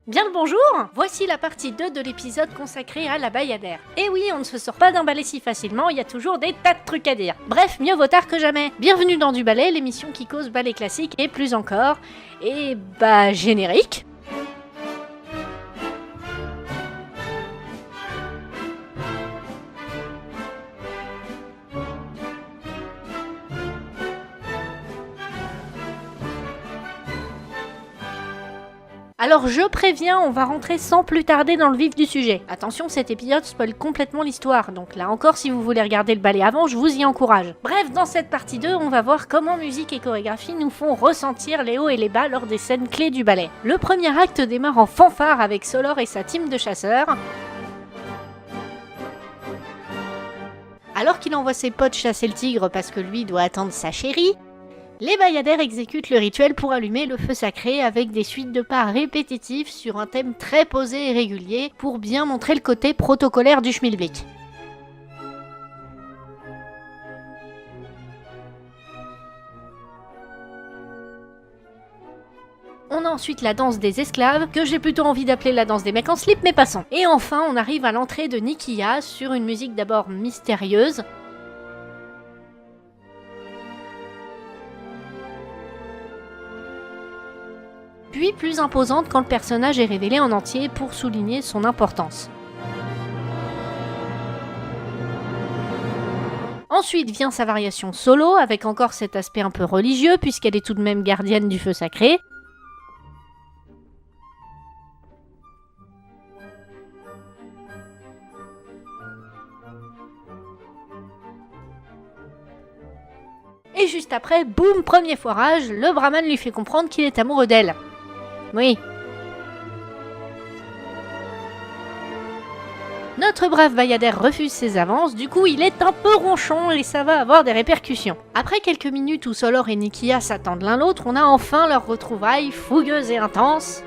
Bien le bonjour! Voici la partie 2 de l'épisode consacré à la Bayadère. Et oui, on ne se sort pas d'un ballet si facilement, il y a toujours des tas de trucs à dire. Bref, mieux vaut tard que jamais. Bienvenue dans Du Ballet, l'émission qui cause ballet classique et plus encore. Et générique. Alors je préviens, on va rentrer sans plus tarder dans le vif du sujet. Attention, cet épisode spoil complètement l'histoire, donc là encore, si vous voulez regarder le ballet avant, je vous y encourage. Bref, dans cette partie 2, on va voir comment musique et chorégraphie nous font ressentir les hauts et les bas lors des scènes clés du ballet. Le premier acte démarre en fanfare avec Solor et sa team de chasseurs. Alors qu'il envoie ses potes chasser le tigre parce que lui doit attendre sa chérie, les Bayadères exécutent le rituel pour allumer le feu sacré avec des suites de pas répétitifs sur un thème très posé et régulier pour bien montrer le côté protocolaire du schmilblick. On a ensuite la danse des esclaves, que j'ai plutôt envie d'appeler la danse des mecs en slip, mais passons. Et enfin, on arrive à l'entrée de Nikia sur une musique d'abord mystérieuse, puis plus imposante quand le personnage est révélé en entier pour souligner son importance. Ensuite vient sa variation solo, avec encore cet aspect un peu religieux, puisqu'elle est tout de même gardienne du feu sacré. Et juste après, boum, premier foirage, le brahman lui fait comprendre qu'il est amoureux d'elle. Oui. Notre brave Bayadère refuse ses avances, du coup il est un peu ronchon et ça va avoir des répercussions. Après quelques minutes où Solor et Nikia s'attendent l'un l'autre, on a enfin leur retrouvaille fougueuse et intense.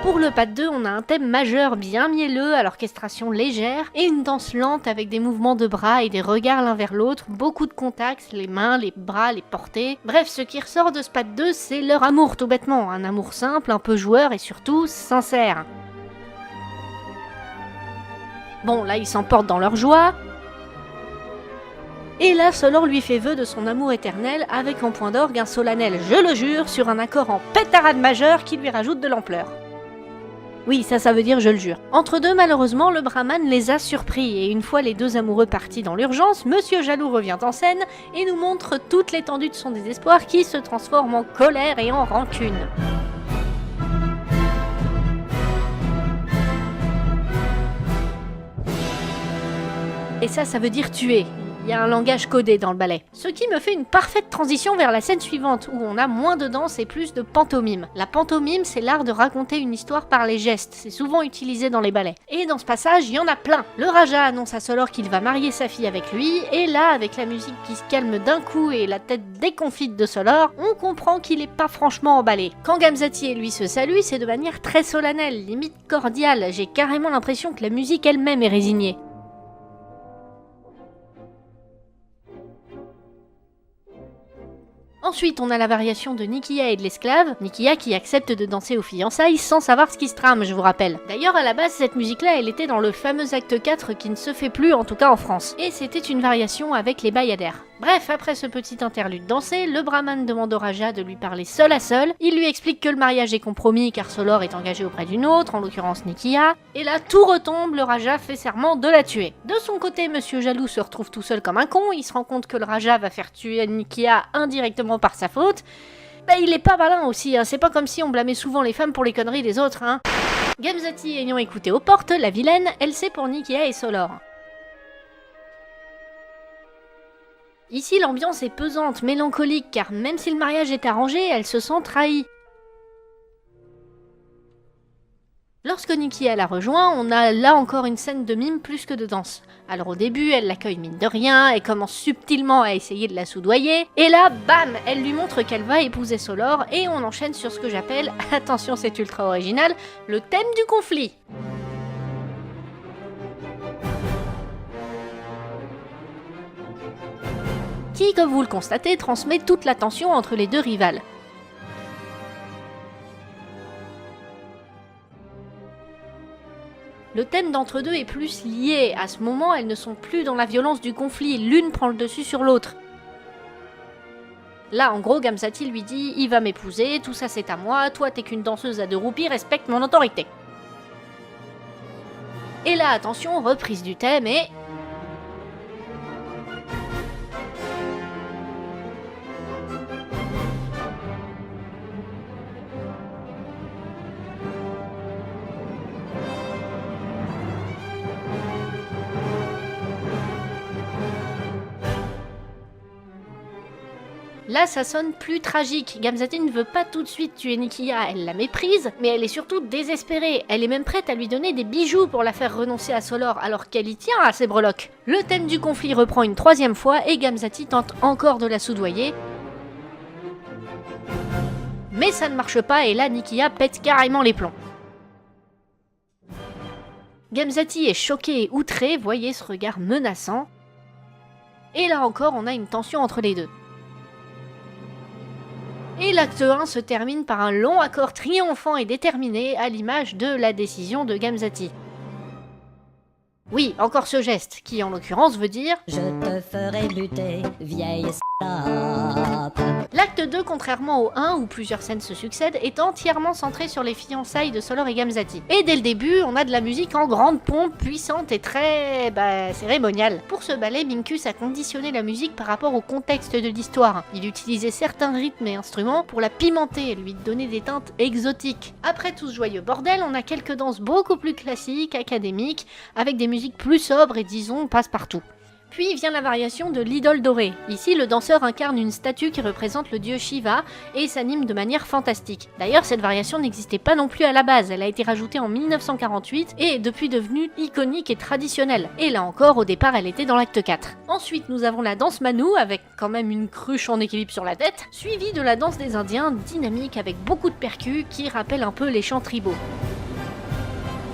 Pour le pas de 2, on a un thème majeur bien mielleux à l'orchestration légère et une danse lente avec des mouvements de bras et des regards l'un vers l'autre, beaucoup de contacts, les mains, les bras, les portées. Bref, ce qui ressort de ce pas de 2, c'est leur amour tout bêtement, un amour simple, un peu joueur et surtout sincère. Bon, là ils s'emportent dans leur joie. Et là, Solor lui fait vœu de son amour éternel avec en point d'orgue un solennel « je le jure » sur un accord en pétarade majeure qui lui rajoute de l'ampleur. Oui, ça veut dire je le jure. Entre deux, malheureusement, le brahman les a surpris, et une fois les deux amoureux partis dans l'urgence, Monsieur Jaloux revient en scène et nous montre toute l'étendue de son désespoir qui se transforme en colère et en rancune. Et ça veut dire tuer. Il y a un langage codé dans le ballet. Ce qui me fait une parfaite transition vers la scène suivante, où on a moins de danse et plus de pantomime. La pantomime, c'est l'art de raconter une histoire par les gestes, c'est souvent utilisé dans les ballets. Et dans ce passage, il y en a plein. Le Raja annonce à Solor qu'il va marier sa fille avec lui, et là, avec la musique qui se calme d'un coup et la tête déconfite de Solor, on comprend qu'il est pas franchement emballé. Quand Gamzati et lui se saluent, c'est de manière très solennelle, limite cordiale, j'ai carrément l'impression que la musique elle-même est résignée. Ensuite, on a la variation de Nikia et de l'esclave, Nikia qui accepte de danser aux fiançailles sans savoir ce qui se trame, je vous rappelle. D'ailleurs, à la base, cette musique-là, elle était dans le fameux acte 4 qui ne se fait plus, en tout cas en France. Et c'était une variation avec les Bayadères. Bref, après ce petit interlude dansé, le brahman demande au Raja de lui parler seul à seul. Il lui explique que le mariage est compromis car Solor est engagé auprès d'une autre, en l'occurrence Nikia. Et là, tout retombe, le Raja fait serment de la tuer. De son côté, Monsieur Jaloux se retrouve tout seul comme un con, il se rend compte que le Raja va faire tuer Nikia indirectement par sa faute. Il est pas malin aussi, hein. C'est pas comme si on blâmait souvent les femmes pour les conneries des autres, hein. Gamzati ayant écouté aux portes, la vilaine, elle sait pour Nikia et Solor. Ici, l'ambiance est pesante, mélancolique, car même si le mariage est arrangé, elle se sent trahie. Lorsque Nikia la rejoint, on a là encore une scène de mime plus que de danse. Alors au début, elle l'accueille mine de rien, elle commence subtilement à essayer de la soudoyer, et là, bam, elle lui montre qu'elle va épouser Solor, et on enchaîne sur ce que j'appelle, attention c'est ultra original, le thème du conflit. qui, comme vous le constatez, transmet toute la tension entre les deux rivales. Le thème d'entre deux est plus lié, à ce moment elles ne sont plus dans la violence du conflit, l'une prend le dessus sur l'autre. Là en gros Gamzati lui dit « il va m'épouser, tout ça c'est à moi, toi t'es qu'une danseuse à 2 roupies, respecte mon autorité ». Et là attention, reprise du thème et... Là, ça sonne plus tragique. Gamzati ne veut pas tout de suite tuer Nikiya, elle la méprise, mais elle est surtout désespérée. Elle est même prête à lui donner des bijoux pour la faire renoncer à Solor, alors qu'elle y tient à ses breloques. Le thème du conflit reprend une 3e fois et Gamzati tente encore de la soudoyer. Mais ça ne marche pas et là, Nikiya pète carrément les plombs. Gamzati est choquée et outrée, voyez ce regard menaçant. Et là encore, on a une tension entre les deux. Et l'acte 1 se termine par un long accord triomphant et déterminé à l'image de la décision de Gamzati. Oui, encore ce geste, qui en l'occurrence veut dire « Je te ferai buter, vieille salope ». L'acte 2, contrairement au 1 où plusieurs scènes se succèdent, est entièrement centré sur les fiançailles de Solor et Gamzati. Et dès le début, on a de la musique en grande pompe, puissante et très... cérémoniale. Pour ce ballet, Minkus a conditionné la musique par rapport au contexte de l'histoire. Il utilisait certains rythmes et instruments pour la pimenter et lui donner des teintes exotiques. Après tout ce joyeux bordel, on a quelques danses beaucoup plus classiques, académiques, avec des musiques plus sobres et disons passe-partout. Puis vient la variation de l'idole dorée. Ici, le danseur incarne une statue qui représente le dieu Shiva et s'anime de manière fantastique. D'ailleurs, cette variation n'existait pas non plus à la base, elle a été rajoutée en 1948 et est depuis devenue iconique et traditionnelle. Et là encore, au départ, elle était dans l'acte 4. Ensuite, nous avons la danse Manu, avec quand même une cruche en équilibre sur la tête, suivie de la danse des Indiens, dynamique avec beaucoup de percus qui rappellent un peu les chants tribaux.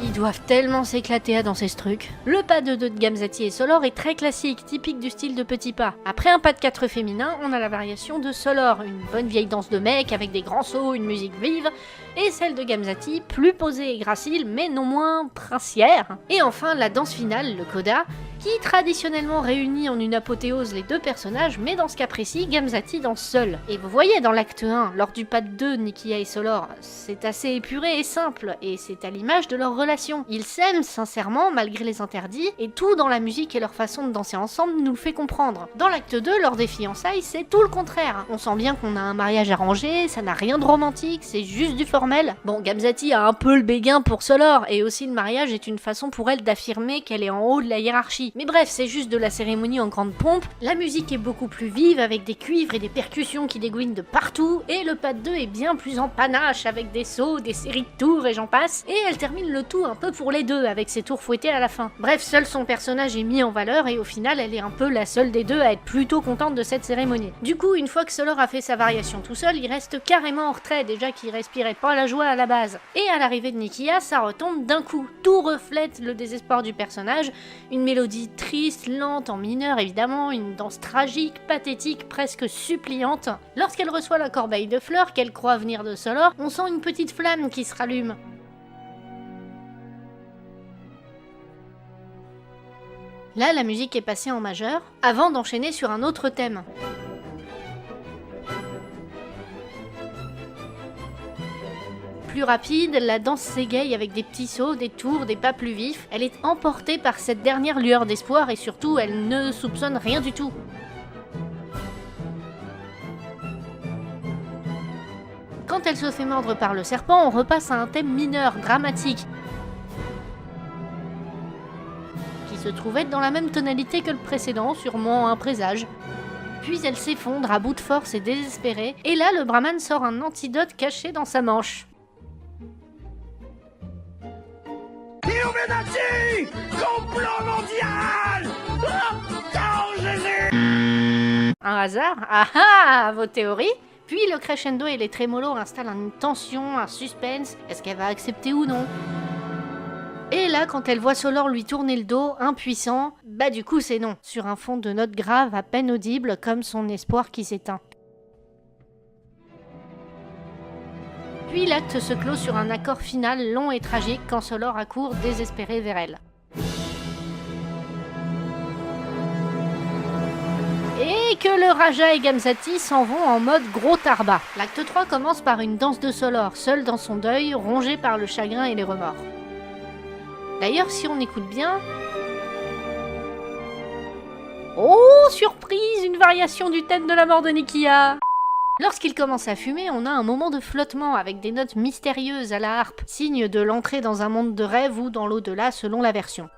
Ils doivent tellement s'éclater à danser ce truc. Le pas de 2 de Gamzati et Solor est très classique, typique du style de petit pas. Après un pas de 4 féminin, on a la variation de Solor, une bonne vieille danse de mec avec des grands sauts, une musique vive, et celle de Gamzati, plus posée et gracile, mais non moins princière. Et enfin, la danse finale, le coda, qui traditionnellement réunit en une apothéose les 2 personnages, mais dans ce cas précis, Gamzati danse seule. Et vous voyez dans l'acte 1, lors du pas de 2 de Nikiya et Solor, c'est assez épuré et simple, et c'est à l'image de leur relation. Ils s'aiment sincèrement, malgré les interdits, et tout dans la musique et leur façon de danser ensemble nous le fait comprendre. Dans l'acte 2, lors des fiançailles, c'est tout le contraire. On sent bien qu'on a un mariage arrangé, ça n'a rien de romantique, c'est juste du formel. Bon, Gamzati a un peu le béguin pour Solor, et aussi le mariage est une façon pour elle d'affirmer qu'elle est en haut de la hiérarchie. Mais bref, c'est juste de la cérémonie en grande pompe, la musique est beaucoup plus vive avec des cuivres et des percussions qui dégouinent de partout, et le pas de 2 est bien plus en panache avec des sauts, des séries de tours et j'en passe, et elle termine le tout un peu pour les 2 avec ses tours fouettés à la fin. Bref, seul son personnage est mis en valeur et au final elle est un peu la seule des 2 à être plutôt contente de cette cérémonie. Du coup, une fois que Solor a fait sa variation tout seul, il reste carrément en retrait, déjà qu'il respirait pas la joie à la base. Et à l'arrivée de Nikiya, ça retombe d'un coup, tout reflète le désespoir du personnage, une mélodie triste, lente, en mineur évidemment, une danse tragique, pathétique, presque suppliante. Lorsqu'elle reçoit la corbeille de fleurs qu'elle croit venir de Solor, on sent une petite flamme qui se rallume. Là, la musique est passée en majeur, avant d'enchaîner sur un autre thème. Plus rapide, la danse s'égaye avec des petits sauts, des tours, des pas plus vifs. Elle est emportée par cette dernière lueur d'espoir et surtout, elle ne soupçonne rien du tout. Quand elle se fait mordre par le serpent, on repasse à un thème mineur, dramatique, qui se trouve être dans la même tonalité que le précédent, sûrement un présage. Puis elle s'effondre à bout de force et désespérée, et là le brahman sort un antidote caché dans sa manche. Illuminati! Complot mondial! Oh, Jésus! Un hasard? Ah ah! Vos théories? Puis le crescendo et les trémolos installent une tension, un suspense. Est-ce qu'elle va accepter ou non? Et là, quand elle voit Solor lui tourner le dos, impuissant, bah du coup c'est non, sur un fond de notes graves à peine audibles comme son espoir qui s'éteint. Puis l'acte se clôt sur un accord final long et tragique quand Solor accourt désespéré vers elle. Et que le Raja et Gamzati s'en vont en mode gros tarba. L'acte 3 commence par une danse de Solor, seul dans son deuil, rongé par le chagrin et les remords. D'ailleurs, si on écoute bien... Oh, surprise, une variation du thème de la mort de Nikia. Lorsqu'il commence à fumer, on a un moment de flottement avec des notes mystérieuses à la harpe, signe de l'entrée dans un monde de rêve ou dans l'au-delà selon la version.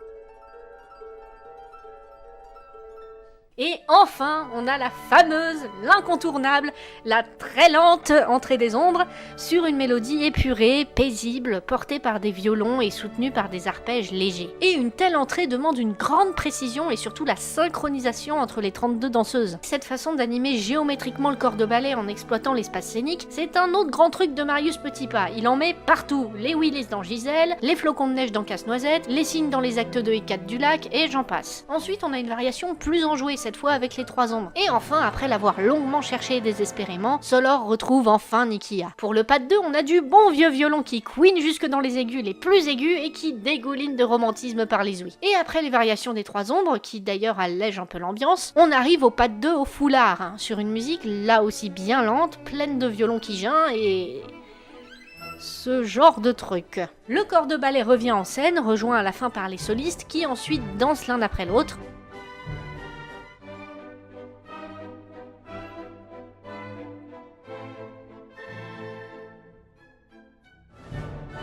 Et enfin, on a la fameuse, l'incontournable, la très lente entrée des ombres sur une mélodie épurée, paisible, portée par des violons et soutenue par des arpèges légers. Et une telle entrée demande une grande précision et surtout la synchronisation entre les 32 danseuses. Cette façon d'animer géométriquement le corps de ballet en exploitant l'espace scénique, c'est un autre grand truc de Marius Petitpas. Il en met partout. Les Willis dans Gisèle, les flocons de neige dans Casse-Noisette, les signes dans les actes 2 et 4 du lac, et j'en passe. Ensuite, on a une variation plus enjouée cette fois avec les 3 ombres. Et enfin, après l'avoir longuement cherché désespérément, Solor retrouve enfin Nikia. Pour le pas de 2, on a du bon vieux violon qui couine jusque dans les aigus les plus aigus et qui dégouline de romantisme par les ouïes. Et après les variations des 3 ombres, qui d'ailleurs allègent un peu l'ambiance, on arrive au pas de 2 au foulard, sur une musique là aussi bien lente, pleine de violons qui geinent et... ce genre de truc. Le corps de ballet revient en scène, rejoint à la fin par les solistes qui ensuite dansent l'un après l'autre.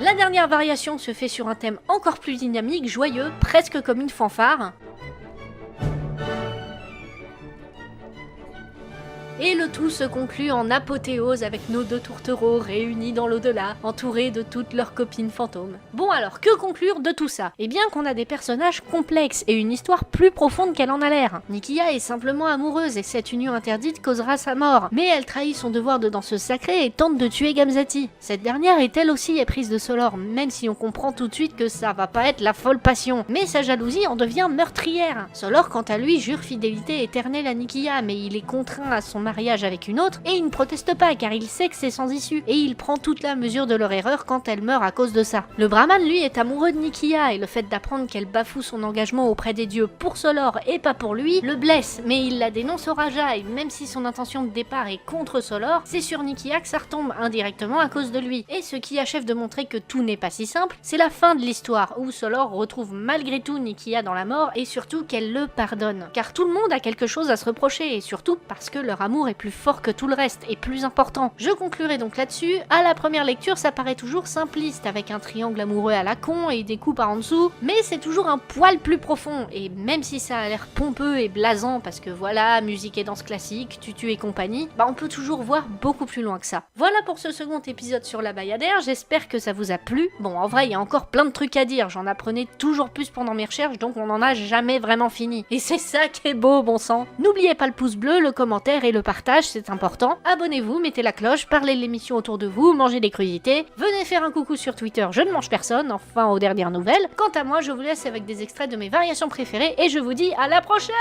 La dernière variation se fait sur un thème encore plus dynamique, joyeux, presque comme une fanfare. Et le tout se conclut en apothéose avec nos 2 tourtereaux réunis dans l'au-delà, entourés de toutes leurs copines fantômes. Bon alors, que conclure de tout ça? Eh bien qu'on a des personnages complexes et une histoire plus profonde qu'elle en a l'air. Nikia est simplement amoureuse et cette union interdite causera sa mort, mais elle trahit son devoir de danseuse sacrée et tente de tuer Gamzati. Cette dernière est elle aussi éprise de Solor, même si on comprend tout de suite que ça va pas être la folle passion. Mais sa jalousie en devient meurtrière. Solor, quant à lui, jure fidélité éternelle à Nikia, mais il est contraint à son mariage avec une autre et il ne proteste pas car il sait que c'est sans issue et il prend toute la mesure de leur erreur quand elle meurt à cause de ça. Le Brahman lui est amoureux de Nikia et le fait d'apprendre qu'elle bafoue son engagement auprès des dieux pour Solor et pas pour lui le blesse, mais il la dénonce au Raja et même si son intention de départ est contre Solor, c'est sur Nikia que ça retombe indirectement à cause de lui. Et ce qui achève de montrer que tout n'est pas si simple, c'est la fin de l'histoire où Solor retrouve malgré tout Nikia dans la mort et surtout qu'elle le pardonne. Car tout le monde a quelque chose à se reprocher et surtout parce que leur amour est plus fort que tout le reste et plus important. Je conclurai donc là-dessus. À la première lecture, ça paraît toujours simpliste avec un triangle amoureux à la con et des coups par en dessous, mais c'est toujours un poil plus profond et même si ça a l'air pompeux et blasant parce que voilà, musique et danse classique, tutu et compagnie, bah on peut toujours voir beaucoup plus loin que ça. Voilà pour ce second épisode sur la Bayadère, j'espère que ça vous a plu. Bon, en vrai, il y a encore plein de trucs à dire, j'en apprenais toujours plus pendant mes recherches, donc on n'en a jamais vraiment fini. Et c'est ça qui est beau, bon sang. N'oubliez pas le pouce bleu, le commentaire et le partage, c'est important. Abonnez-vous, mettez la cloche, parlez de l'émission autour de vous, mangez des crudités, venez faire un coucou sur Twitter, je ne mange personne, enfin aux dernières nouvelles. Quant à moi, je vous laisse avec des extraits de mes variations préférées et je vous dis à la prochaine!